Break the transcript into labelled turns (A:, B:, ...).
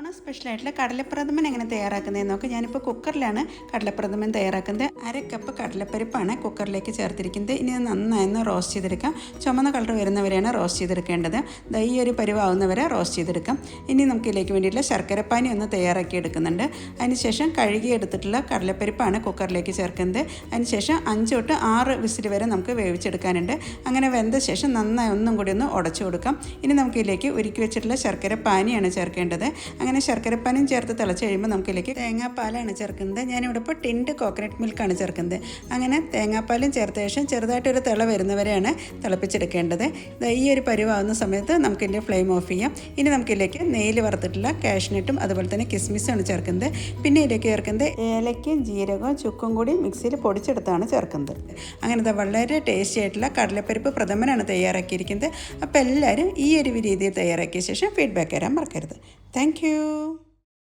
A: ഓണം സ്പെഷ്യലായിട്ടുള്ള കടലപ്രഥമൻ എങ്ങനെ തയ്യാറാക്കുന്നതെന്ന് നോക്കാം. ഞാനിപ്പോൾ കുക്കറിലാണ് കടലപ്രഥമൻ തയ്യാറാക്കുന്നത്. 1/2 കപ്പ് കടലപ്പരിപ്പാണ് കുക്കറിലേക്ക് ചേർത്തിരിക്കുന്നത്. ഇനി ഇത് നന്നായി റോസ്റ്റ് ചെയ്തെടുക്കാം. ചുമന്ന കളർ വരുന്നവരെയാണ് റോസ്റ്റ് ചെയ്തെടുക്കേണ്ടത്. ഈ ഒരു പരിവാവുന്നവരെ റോസ്റ്റ് ചെയ്തെടുക്കാം. ഇനി നമുക്ക് ഇതിലേക്ക് വേണ്ടിയിട്ടുള്ള ശർക്കരപ്പാനി ഒന്ന് തയ്യാറാക്കി എടുക്കുന്നുണ്ട്. അതിനുശേഷം കഴുകിയെടുത്തിട്ടുള്ള കടലപ്പരിപ്പാണ് കുക്കറിലേക്ക് ചേർക്കുന്നത്. അതിനുശേഷം 5 തൊട്ട് 6 വിസിൽ വരെ നമുക്ക് വേവിച്ചെടുക്കാനുണ്ട്. അങ്ങനെ വെന്ത ശേഷം നന്നായി ഒന്നും കൂടി ഒന്ന് ഉടച്ചു കൊടുക്കാം. ഇനി നമുക്ക് ഇതിലേക്ക് ഉരുക്കി വെച്ചിട്ടുള്ള ശർക്കരപ്പാനിയാണ് ചേർക്കേണ്ടത്. അങ്ങനെ ശർക്കരപ്പാനിയും ചേർത്ത് തിളച്ച് കഴിയുമ്പോൾ നമുക്കിതിലേക്ക് തേങ്ങാപ്പാലാണ് ചേർക്കുന്നത്. ഞാനിവിടെ ഇപ്പോൾ ടിൻഡ് കോക്കനട്ട് മിൽക്കാണ് ചേർക്കുന്നത്. അങ്ങനെ തേങ്ങാപ്പാലും ചേർത്ത ശേഷം ചെറുതായിട്ടൊരു തിള വരുന്നവരെയാണ് തിളപ്പിച്ചെടുക്കേണ്ടത്. ഈ ഒരു പരുവാകുന്ന സമയത്ത് നമുക്കിതിൻ്റെ ഫ്ലെയിം ഓഫ് ചെയ്യാം. ഇനി നമുക്കിതിലേക്ക് നെയ്യിൽ വറുത്തിട്ടുള്ള കാഷ്നട്ടും അതുപോലെ തന്നെ കിസ്മിസുമാണ് ചേർക്കുന്നത്. പിന്നെ ഇതിലേക്ക് ചേർക്കുന്നത് ഏലക്കയും ജീരകവും ചുക്കും കൂടി മിക്സിയിൽ പൊടിച്ചെടുത്താണ് ചേർക്കുന്നത്. അങ്ങനത്തെ വളരെ ടേസ്റ്റി ആയിട്ടുള്ള കടലപ്പരിപ്പ് പ്രഥമനാണ് തയ്യാറാക്കിയിരിക്കുന്നത്. അപ്പോൾ എല്ലാവരും ഈ ഒരു രീതിയിൽ തയ്യാറാക്കിയ ശേഷം ഫീഡ്ബാക്ക് തരാൻ മറക്കരുത്. Thank you.